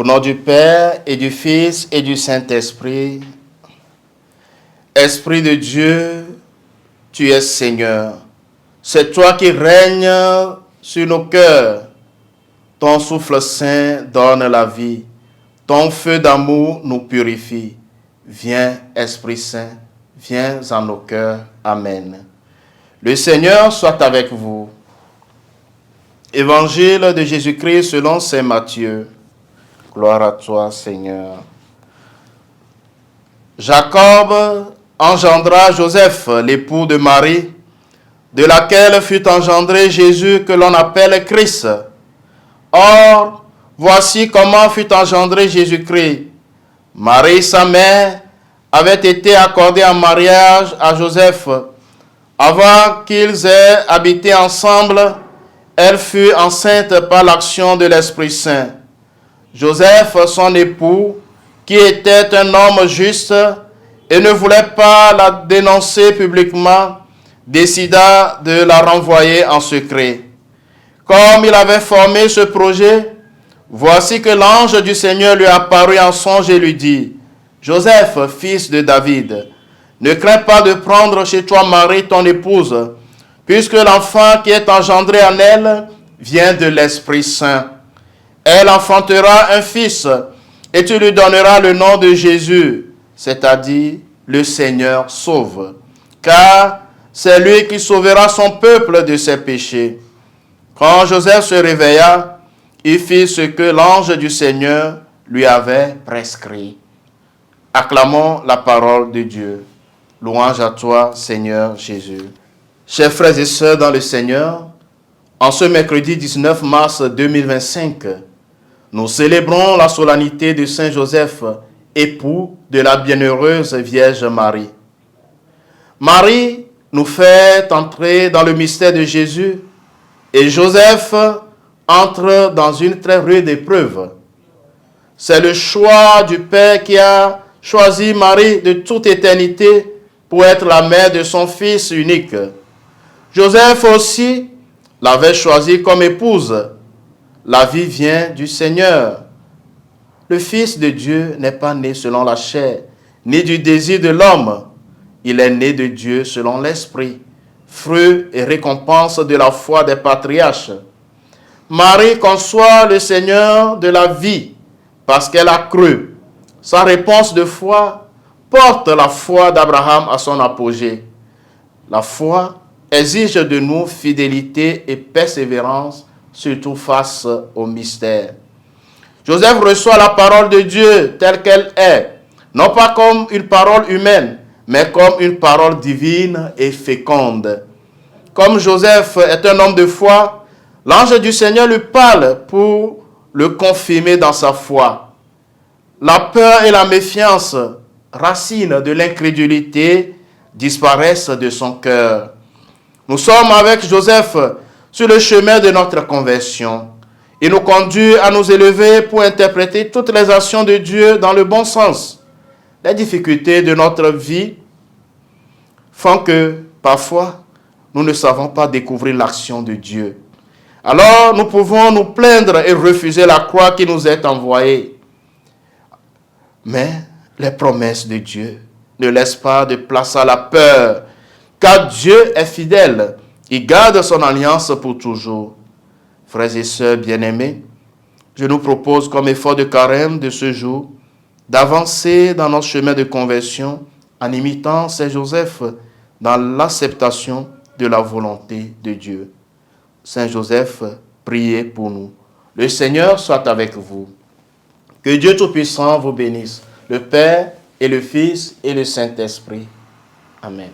nom du Père et du Fils et du Saint-Esprit. Esprit de Dieu, tu es Seigneur. C'est toi qui règnes sur nos cœurs. Ton souffle saint donne la vie. Ton feu d'amour nous purifie. Viens, Esprit Saint, viens en nos cœurs. Amen. Le Seigneur soit avec vous. Évangile de Jésus-Christ selon saint Matthieu. Gloire à toi, Seigneur. Jacob engendra Joseph, l'époux de Marie, de laquelle fut engendré Jésus que l'on appelle Christ. Or, voici comment fut engendré Jésus-Christ. Marie, sa mère, avait été accordée en mariage à Joseph. Avant qu'ils aient habité ensemble, elle fut enceinte par l'action de l'Esprit Saint. Joseph, son époux, qui était un homme juste et ne voulait pas la dénoncer publiquement, décida de la renvoyer en secret. Comme il avait formé ce projet, voici que l'ange du Seigneur lui apparut en songe et lui dit: « Joseph, fils de David, ne crains pas de prendre chez toi Marie, ton épouse, puisque l'enfant qui est engendré en elle vient de l'Esprit Saint. Elle enfantera un fils, et tu lui donneras le nom de Jésus, c'est-à-dire le Seigneur sauve, car c'est lui qui sauvera son peuple de ses péchés. » Quand Joseph se réveilla, il fit ce que l'ange du Seigneur lui avait prescrit. Acclamons la parole de Dieu. Louange à toi, Seigneur Jésus. Chers frères et sœurs dans le Seigneur, en ce mercredi 19 mars 2025, nous célébrons la solennité de Saint Joseph, époux de la bienheureuse Vierge Marie. Marie nous fait entrer dans le mystère de Jésus et Joseph entre dans une très rude épreuve. C'est le choix du Père qui a choisi Marie de toute éternité pour être la mère de son Fils unique. Joseph aussi l'avait choisi comme épouse. La vie vient du Seigneur. Le Fils de Dieu n'est pas né selon la chair, ni du désir de l'homme. Il est né de Dieu selon l'Esprit, fruit et récompense de la foi des patriarches. Marie conçoit le Seigneur de la vie parce qu'elle a cru. Sa réponse de foi porte la foi d'Abraham à son apogée. La foi exige de nous fidélité et persévérance, surtout face au mystère. Joseph reçoit la parole de Dieu telle qu'elle est, non pas comme une parole humaine, mais comme une parole divine et féconde. Comme Joseph est un homme de foi, l'ange du Seigneur lui parle pour le confirmer dans sa foi. La peur et la méfiance, racines de l'incrédulité, disparaissent de son cœur. Nous sommes avec Joseph sur le chemin de notre conversion. Il nous conduit à nous élever pour interpréter toutes les actions de Dieu dans le bon sens. Les difficultés de notre vie font que, parfois, nous ne savons pas découvrir l'action de Dieu. Alors, nous pouvons nous plaindre et refuser la croix qui nous est envoyée. Mais les promesses de Dieu ne laissent pas de place à la peur, car Dieu est fidèle. Il garde son alliance pour toujours. Frères et sœurs bien-aimés, je nous propose comme effort de carême de ce jour d'avancer dans notre chemin de conversion en imitant Saint Joseph dans l'acceptation de la volonté de Dieu. Saint Joseph, priez pour nous. Le Seigneur soit avec vous. Que Dieu Tout-Puissant vous bénisse, le Père et le Fils et le Saint-Esprit. Amen.